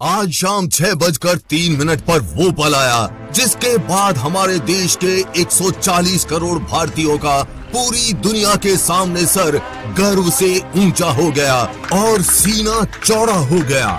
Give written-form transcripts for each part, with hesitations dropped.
आज शाम 6:03 पर वो पल आया जिसके बाद हमारे देश के 140 करोड़ भारतीयों का पूरी दुनिया के सामने सर गर्व से ऊंचा हो गया और सीना चौड़ा हो गया।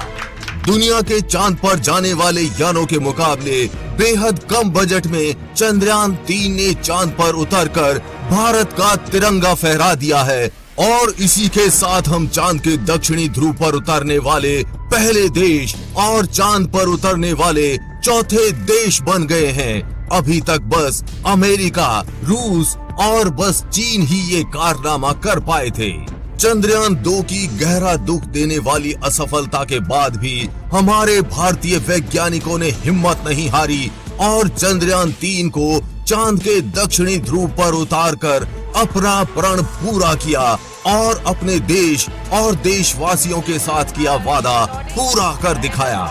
दुनिया के चांद पर जाने वाले यानों के मुकाबले बेहद कम बजट में चंद्रयान-3 ने चांद पर उतरकर भारत का तिरंगा फहरा दिया है और इसी के साथ हम चांद के दक्षिणी ध्रुव पर उतरने वाले पहले देश और चांद पर उतरने वाले चौथे देश बन गए हैं। अभी तक बस अमेरिका, रूस और बस चीन ही ये कारनामा कर पाए थे। चंद्रयान-2 की गहरा दुख देने वाली असफलता के बाद भी हमारे भारतीय वैज्ञानिकों ने हिम्मत नहीं हारी और चंद्रयान-3 को चांद के दक्षिणी ध्रुव पर उतारकर अपना प्रण पूरा किया और अपने देश और देशवासियों के साथ किया वादा पूरा कर दिखाया।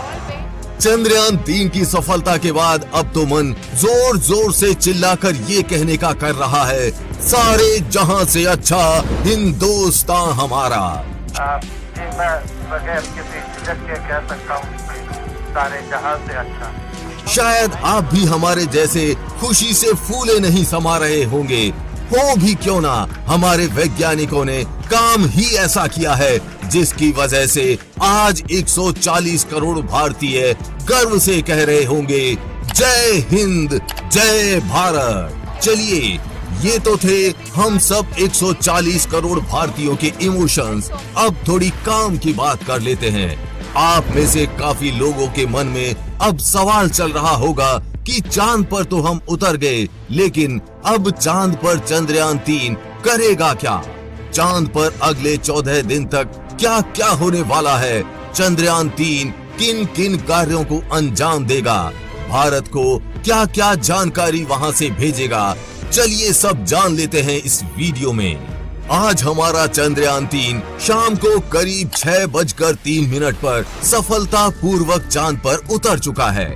चंद्रयान-3 की सफलता के बाद अब तो मन जोर जोर से चिल्लाकर ये कहने का कर रहा है, सारे जहां से अच्छा हिंदुस्तान हमारा। मैं बगैर किसी झिझक के कह सकता हूँ, सारे जहां से अच्छा। शायद आप भी हमारे जैसे खुशी से फूले नहीं समा रहे होंगे। हो भी क्यों ना, हमारे वैज्ञानिकों ने काम ही ऐसा किया है जिसकी वजह से आज 140 करोड़ भारतीय गर्व से कह रहे होंगे, जय हिंद, जय भारत। चलिए, ये तो थे हम सब 140 करोड़ भारतीयों के इमोशंस। अब थोड़ी काम की बात कर लेते हैं। आप में से काफी लोगों के मन में अब सवाल चल रहा होगा कि चांद पर तो हम उतर गए, लेकिन अब चांद पर चंद्रयान-3 करेगा क्या? चांद पर अगले 14 दिन तक क्या क्या होने वाला है? चंद्रयान-3 किन किन कार्यों को अंजाम देगा? भारत को क्या क्या जानकारी वहां से भेजेगा? चलिए सब जान लेते हैं इस वीडियो में। आज हमारा चंद्रयान-3 शाम को करीब 6:03 पर सफलता पूर्वक चांद पर उतर चुका है।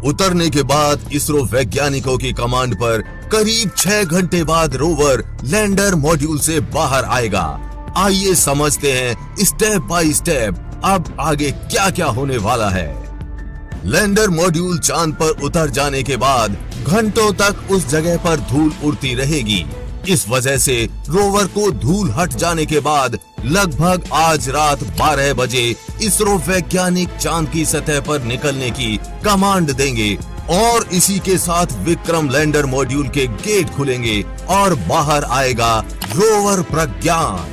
उतरने के बाद इसरो वैज्ञानिकों की कमांड पर करीब 6 घंटे बाद रोवर लैंडर मॉड्यूल से बाहर आएगा। आइए समझते हैं स्टेप बाय स्टेप अब आगे क्या क्या होने वाला है। लैंडर मॉड्यूल चांद पर उतर जाने के बाद घंटों तक उस जगह पर धूल उड़ती रहेगी। इस वजह से रोवर को धूल हट जाने के बाद लगभग आज रात 12 बजे इसरो वैज्ञानिक चांद की सतह पर निकलने की कमांड देंगे और इसी के साथ विक्रम लैंडर मॉड्यूल के गेट खुलेंगे और बाहर आएगा रोवर प्रज्ञान।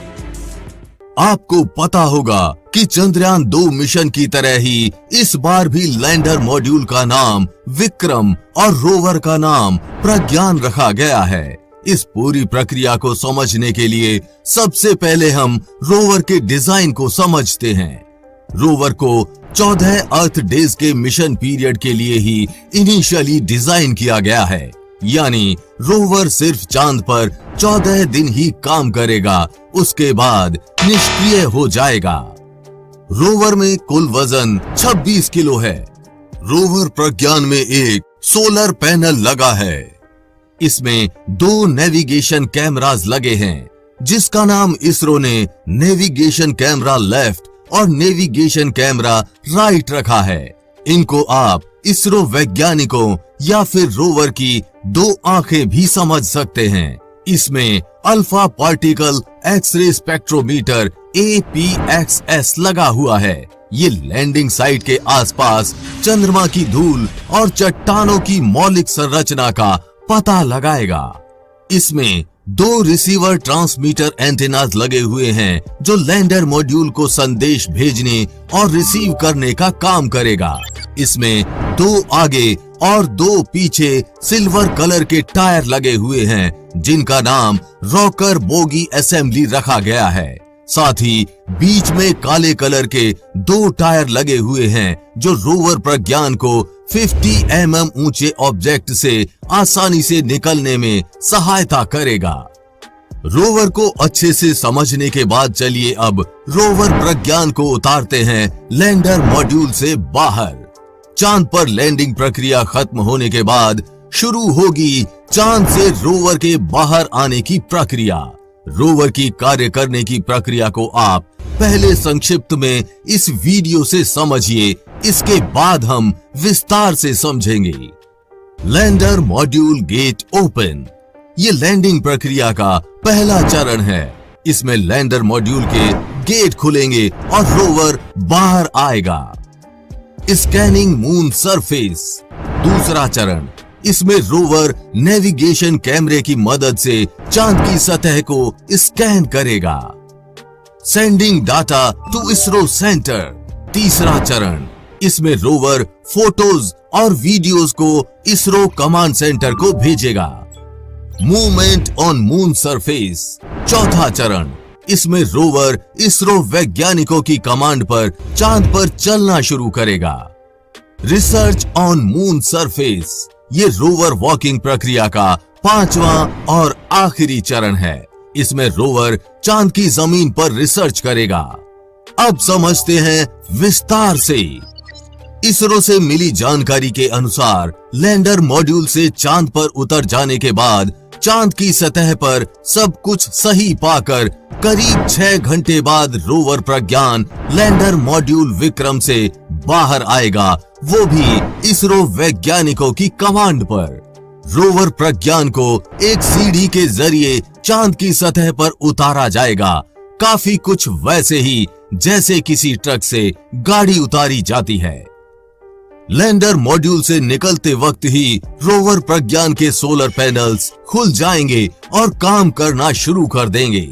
आपको पता होगा कि चंद्रयान-2 मिशन की तरह ही इस बार भी लैंडर मॉड्यूल का नाम विक्रम और रोवर का नाम प्रज्ञान रखा गया है। इस पूरी प्रक्रिया को समझने के लिए सबसे पहले हम रोवर के डिजाइन को समझते हैं। रोवर को 14 अर्थ डेज के मिशन पीरियड के लिए ही इनिशियली डिजाइन किया गया है, यानी रोवर सिर्फ चांद पर 14 दिन ही काम करेगा, उसके बाद निष्क्रिय हो जाएगा। रोवर में कुल वजन 26 किलो है। रोवर प्रज्ञान में एक सोलर पैनल लगा है। इसमें 2 नेविगेशन कैमरास लगे हैं, जिसका नाम इसरो ने नेविगेशन कैमरा लेफ्ट और नेविगेशन कैमरा राइट रखा है। इनको आप इसरो वैज्ञानिकों या फिर रोवर की 2 आंखें भी समझ सकते हैं। इसमें alpha particle X-ray spectrometer APXS लगा हुआ है। ये लैंडिंग साइट के आसपास चंद्रमा की धूल और चट्टानों की मौलिक संरचना का पता लगाएगा। इसमें 2 रिसीवर ट्रांसमीटर एंटेनास लगे हुए हैं जो लैंडर मॉड्यूल को संदेश भेजने और रिसीव करने का काम करेगा। इसमें 2 आगे और 2 पीछे सिल्वर कलर के टायर लगे हुए हैं, जिनका नाम रॉकर बोगी असेंबली रखा गया है। साथ ही बीच में काले कलर के 2 टायर लगे हुए हैं जो रोवर प्रज्ञान को 50 mm ऊंचे ऑब्जेक्ट से आसानी से निकलने में सहायता करेगा। रोवर को अच्छे से समझने के बाद चलिए अब रोवर प्रज्ञान को उतारते हैं लैंडर मॉड्यूल से बाहर। चांद पर लैंडिंग प्रक्रिया खत्म होने के बाद शुरू होगी चांद से रोवर के बाहर आने की प्रक्रिया। रोवर की कार्य करने की प्रक्रिया को आप पहले संक्षिप्त में इस वीडियो से समझिए, इसके बाद हम विस्तार से समझेंगे। लैंडर मॉड्यूल गेट ओपन, ये लैंडिंग प्रक्रिया का पहला चरण है। इसमें लैंडर मॉड्यूल के गेट खुलेंगे और रोवर बाहर आएगा। स्कैनिंग मून सरफेस, दूसरा चरण, इसमें रोवर नेविगेशन कैमरे की मदद से चांद की सतह को स्कैन करेगा। Sending data to ISRO centre, तीसरा चरण, इसमें रोवर फोटोज और वीडियोस को इसरो कमांड सेंटर को भेजेगा। मूवमेंट ऑन मून सरफेस, चौथा चरण, इसमें रोवर इसरो वैज्ञानिकों की कमांड पर चांद पर चलना शुरू करेगा। रिसर्च ऑन मून सरफेस, ये रोवर वॉकिंग प्रक्रिया का पांचवा और आखिरी चरण है। इसमें रोवर चांद की जमीन पर रिसर्च करेगा। अब समझते हैं विस्तार से। इसरो से मिली जानकारी के अनुसार लैंडर मॉड्यूल से चांद पर उतर जाने के बाद चांद की सतह पर सब कुछ सही पाकर करीब 6 घंटे बाद रोवर प्रज्ञान लैंडर मॉड्यूल विक्रम से बाहर आएगा, वो भी इसरो वैज्ञानिकों की कमांड पर। रोवर प्रज्ञान को एक सीढ़ी के जरिए चांद की सतह पर उतारा जाएगा, काफी कुछ वैसे ही जैसे किसी ट्रक से गाड़ी उतारी जाती है। लैंडर मॉड्यूल से निकलते वक्त ही रोवर प्रज्ञान के सोलर पैनल्स खुल जाएंगे और काम करना शुरू कर देंगे।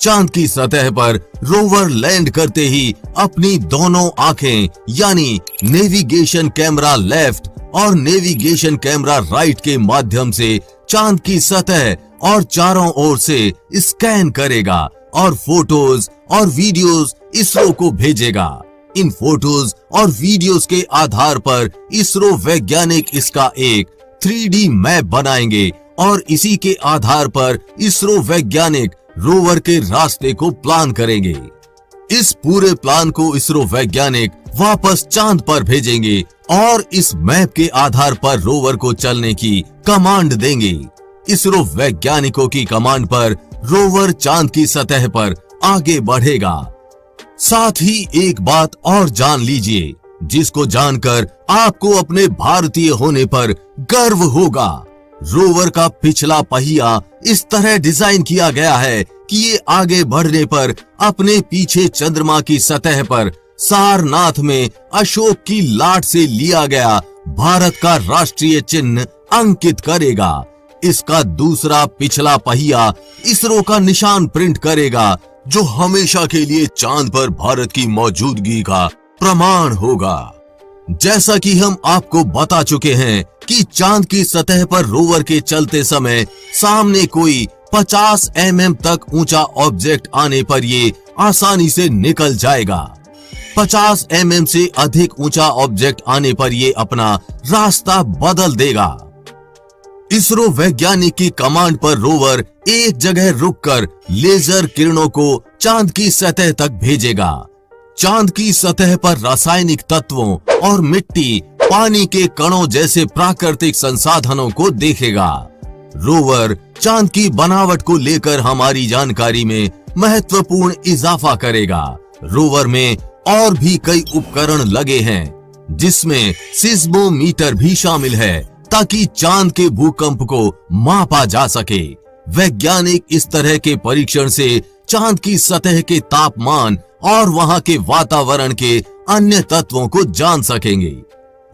चांद की सतह पर रोवर लैंड करते ही अपनी दोनों आंखें यानी नेविगेशन कैमरा लेफ्ट और नेविगेशन कैमरा राइट के माध्यम से चांद की सतह और चारों ओर से स्कैन करेगा और फोटोज और वीडियोस इसरो को भेजेगा। इन फोटोज और वीडियोस के आधार पर इसरो वैज्ञानिक इसका एक 3D मैप बनाएंगे और इसी के आधार पर इसरो वैज्ञानिक रोवर के रास्ते को प्लान करेंगे। इस पूरे प्लान को इसरो वैज्ञानिक वापस चांद पर भेजेंगे और इस मैप के आधार पर रोवर को चलने की कमांड देंगे। इसरो वैज्ञानिकों की कमांड पर रोवर चांद की सतह पर आगे बढ़ेगा। साथ ही एक बात और जान लीजिए, जिसको जानकर आपको अपने भारतीय होने पर गर्व होगा। रोवर का पिछला पहिया इस तरह डिजाइन किया गया है कि ये आगे बढ़ने पर अपने पीछे चंद्रमा की सतह पर सारनाथ में अशोक की लाट से लिया गया भारत का राष्ट्रीय चिन्ह अंकित करेगा। इसका दूसरा पिछला पहिया इसरो का निशान प्रिंट करेगा, जो हमेशा के लिए चांद पर भारत की मौजूदगी का प्रमाण होगा। जैसा कि हम आपको बता चुके हैं कि चांद की सतह पर रोवर के चलते समय सामने कोई 50 mm तक ऊंचा ऑब्जेक्ट आने पर ये आसानी से निकल जाएगा। 50 mm से अधिक ऊंचा ऑब्जेक्ट आने पर ये अपना रास्ता बदल देगा। इसरो वैज्ञानिक की कमांड पर रोवर एक जगह रुककर लेजर किरणों को चांद की सतह तक भेजेगा। चांद की सतह पर रासायनिक तत्वों और मिट्टी, पानी के कणों जैसे प्राकृतिक संसाधनों को देखेगा। रोवर चांद की बनावट को लेकर हमारी जानकारी में महत्वपूर्ण इजाफा करेगा। रोवर में और भी कई उपकरण लगे हैं, जिसमें सिस्मोमीटर भी शामिल है, ताकि चांद के भूकंप को मापा जा सके। वैज्ञानिक इस तरह के परीक्षण से चांद की सतह के तापमान और वहां के वातावरण के अन्य तत्वों को जान सकेंगे।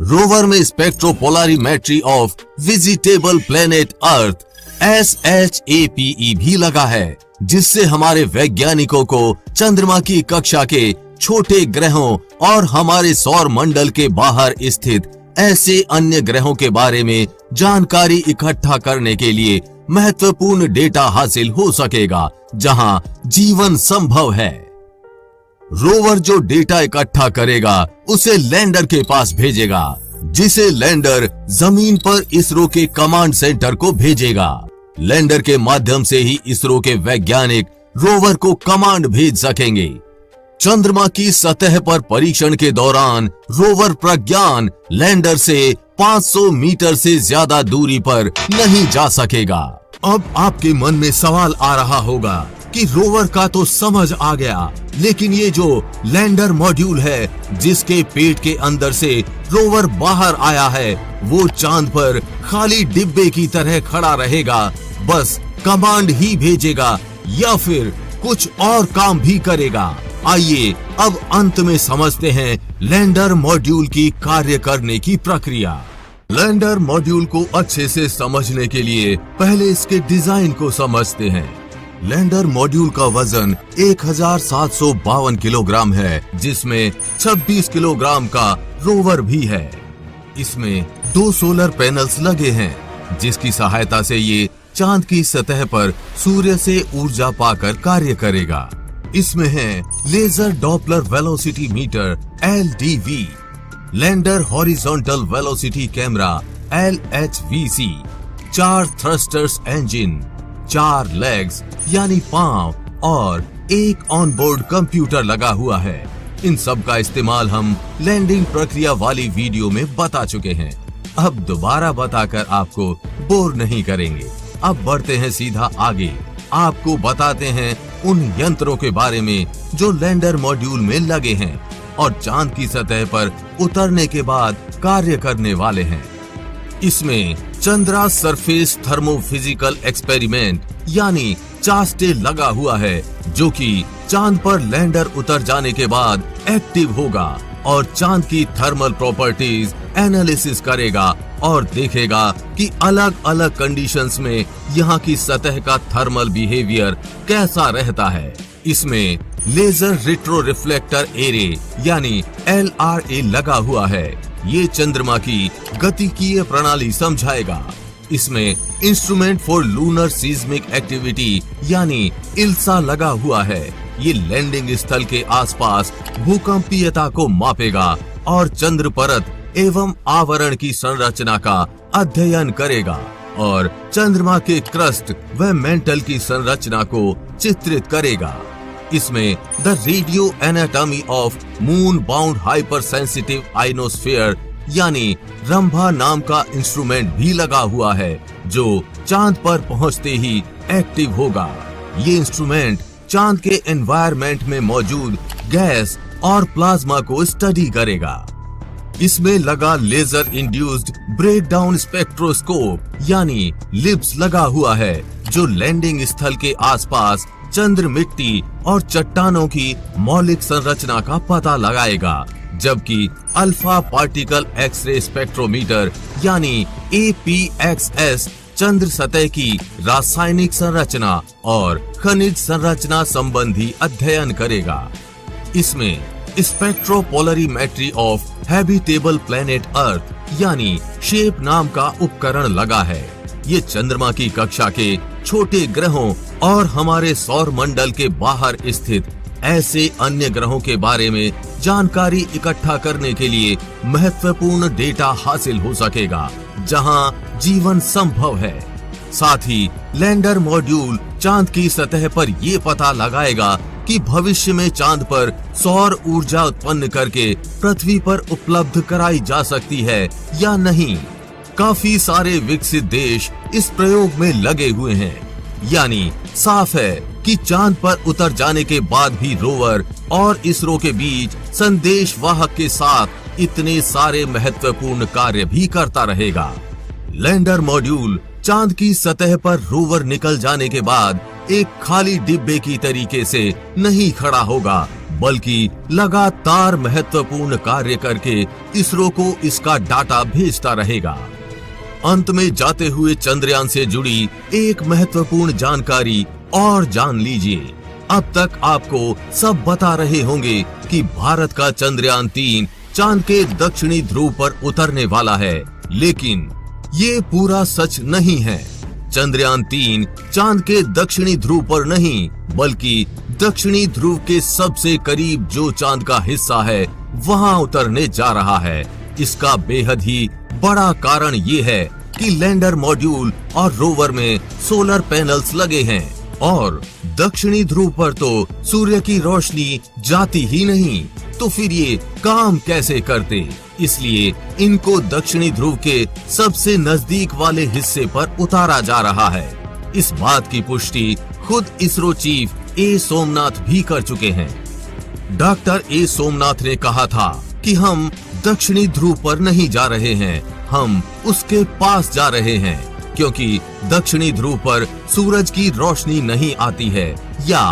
रोवर में spectropolarimetry of habitable planet Earth SHAPE भी लगा है, जिससे हमारे वैज्ञानिकों को चंद्रमा की कक्षा के छोटे ग्रहों और हमारे सौर मंडल के बाहर स्थित ऐसे अन्य ग्रहों के बारे में जानकारी इकट्ठा करने के लिए महत्वपूर्ण डेटा हासिल हो सकेगा, जहां जीवन संभव है। रोवर जो डेटा इकट्ठा करेगा उसे लैंडर के पास भेजेगा, जिसे लैंडर जमीन पर इसरो के कमांड सेंटर को भेजेगा। लैंडर के माध्यम से ही इसरो के वैज्ञानिक रोवर को कमांड भेज सकेंगे। चंद्रमा की सतह पर परीक्षण के दौरान रोवर प्रज्ञान लैंडर से 500 मीटर से ज्यादा दूरी पर नहीं जा सकेगा। अब आपके मन में सवाल आ रहा होगा कि रोवर का तो समझ आ गया, लेकिन ये जो लैंडर मॉड्यूल है जिसके पेट के अंदर से रोवर बाहर आया है, वो चांद पर खाली डिब्बे की तरह खड़ा रहेगा, बस कमांड ही भेजेगा या फिर कुछ और काम भी करेगा। आइए अब अंत में समझते हैं लैंडर मॉड्यूल की कार्य करने की प्रक्रिया। लैंडर मॉड्यूल को अच्छे से समझने के लिए पहले इसके डिजाइन को समझते हैं। लैंडर मॉड्यूल का वजन 1752 किलोग्राम है, जिसमें 26 किलोग्राम का रोवर भी है। इसमें 2 सोलर पैनल्स लगे हैं, जिसकी सहायता से ये चांद की सतह पर सूर्य से ऊर्जा पाकर कार्य करेगा। इसमें है laser Doppler velocity meter LDV, lander horizontal velocity camera LHVC, 4 thrusters engine, 4 legs यानी पांव और एक ऑनबोर्ड कंप्यूटर लगा हुआ है। इन सब का इस्तेमाल हम लैंडिंग प्रक्रिया वाली वीडियो में बता चुके हैं। अब दोबारा बताकर आपको बोर नहीं करेंगे। अब बढ़ते हैं सीधा आगे, आपको बताते हैं उन यंत्रों के बारे में जो लैंडर मॉड्यूल में लगे हैं और चांद की सतह पर उतरने के बाद कार्य करने वाले हैं। इसमें चंद्रा सरफेस थर्मोफिजिकल एक्सपेरिमेंट यानी चास्टे लगा हुआ है, जो कि चांद पर लैंडर उतर जाने के बाद एक्टिव होगा और चांद की थर्मल प्रॉपर्टीज एनालिसिस करेगा और देखेगा कि अलग अलग कंडीशंस में यहाँ की सतह का थर्मल बिहेवियर कैसा रहता है। इसमें लेजर रिट्रो रिफ्लेक्टर एरे यानी LRA लगा हुआ है। ये चंद्रमा की गतिकीय प्रणाली समझाएगा। इसमें instrument for lunar seismic activity यानी ILSA लगा हुआ है। ये लैंडिंग स्थल के आसपास भूकंपीयता को मापेगा और चंद्र परत एवं आवरण की संरचना का अध्ययन करेगा और चंद्रमा के क्रस्ट व मेंटल की संरचना को चित्रित करेगा। इसमें the radio anatomy of moon bound hyper sensitive ionosphere यानी रंभा नाम का इंस्ट्रूमेंट भी लगा हुआ है, जो चांद पर पहुंचते ही एक्टिव होगा। ये इंस्ट्रूमेंट चांद के एनवायरनमेंट में मौजूद गैस और प्लाज्मा को स्टडी करेगा। इसमें लगा लेजर इंड्यूस्ड ब्रेकडाउन स्पेक्ट्रोस्कोप यानी लिप्स लगा हुआ है, जो लैंडिंग स्थल के आसपास चंद्र मिट्टी और चट्टानों की मौलिक संरचना का पता लगाएगा, जबकि अल्फा पार्टिकल एक्सरे स्पेक्ट्रोमीटर यानी APXS चंद्र सतह की रासायनिक संरचना और खनिज संरचना संबंधी अध्ययन करेगा। इसमें spectropolarimetry of habitable planet earth यानी शेप नाम का उपकरण लगा है। ये चंद्रमा की कक्षा के छोटे ग्रहों और हमारे सौर मंडल के बाहर स्थित ऐसे अन्य ग्रहों के बारे में जानकारी इकट्ठा करने के लिए महत्वपूर्ण डेटा हासिल हो सकेगा, जहां जीवन संभव है। साथ ही लैंडर मॉड्यूल चांद की सतह पर ये पता लगाएगा कि भविष्य में चांद पर सौर ऊर्जा उत्पन्न करके पृथ्वी पर उपलब्ध कराई जा सकती है या नहीं। काफी सारे विकसित देश इस प्रयोग में लगे हुए हैं, यानी साफ है कि चांद पर उतर जाने के बाद भी रोवर और इसरो के बीच संदेश वाहक के साथ इतने सारे महत्वपूर्ण कार्य भी करता रहेगा। लैंडर मॉड्यूल चांद की सतह पर रोवर निकल जाने के बाद एक खाली डिब्बे की तरीके से नहीं खड़ा होगा, बल्कि लगातार महत्वपूर्ण कार्य करके इसरो को इसका डाटा भेजता रहेगा। अंत में जाते हुए चंद्रयान से जुड़ी एक महत्वपूर्ण जानकारी और जान लीजिए। अब तक आपको सब बता रहे होंगे कि भारत का चंद्रयान 3 चांद के दक्षिणी ध्रुव पर उतरने वाला है, लेकिन ये पूरा सच नहीं है। चंद्रयान 3 चांद के दक्षिणी ध्रुव पर नहीं, बल्कि दक्षिणी ध्रुव के सबसे करीब जो चांद का हिस्सा है वहां उतरने जा रहा है। इसका बेहद ही बड़ा कारण ये है कि लैंडर मॉड्यूल और रोवर में सोलर पैनल्स लगे हैं और दक्षिणी ध्रुव पर तो सूर्य की रोशनी जाती ही नहीं, तो फिर ये काम कैसे करते? इसलिए इनको दक्षिणी ध्रुव के सबसे नजदीक वाले हिस्से पर उतारा जा रहा है। इस बात की पुष्टि खुद इसरो चीफ ए सोमनाथ भी कर चुके हैं। डॉक्टर ए सोमनाथ ने कहा था कि हम दक्षिणी ध्रुव पर नहीं जा रहे हैं, हम उसके पास जा रहे हैं, क्योंकि दक्षिणी ध्रुव पर सूरज की रोशनी नहीं आती है या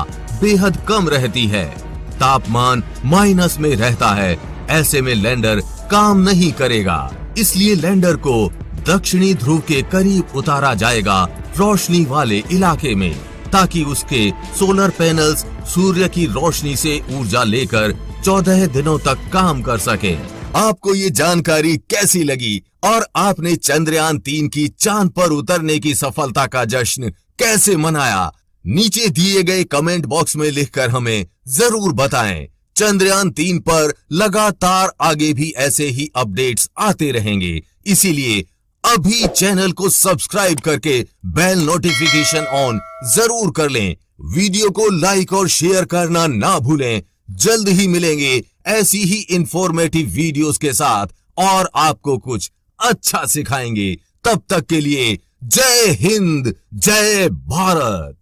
बेहद कम रहती है, तापमान माइनस में रहता है। ऐसे में लैंडर काम नहीं करेगा, इसलिए लैंडर को दक्षिणी ध्रुव के करीब उतारा जाएगा, रोशनी वाले इलाके में, ताकि उसके सोलर पैनल्स सूर्य की रोशनी से ऊर्जा लेकर 14 दिनों तक काम कर सके। आपको ये जानकारी कैसी लगी और आपने चंद्रयान 3 की चांद पर उतरने की सफलता का जश्न कैसे मनाया? नीचे दिए गए कमेंट बॉक्स में लिखकर हमें जरूर बताएं। चंद्रयान 3 पर लगातार आगे भी ऐसे ही अपडेट्स आते रहेंगे, इसीलिए अभी चैनल को सब्सक्राइब करके बेल नोटिफिकेशन ऑन जरूर कर लें। वीडियो को लाइक और शेयर करना ना भूलें। जल्द ही मिलेंगे ऐसी ही इंफॉर्मेटिव वीडियोस के साथ और आपको कुछ अच्छा सिखाएंगे। तब तक के लिए जय हिंद, जय भारत।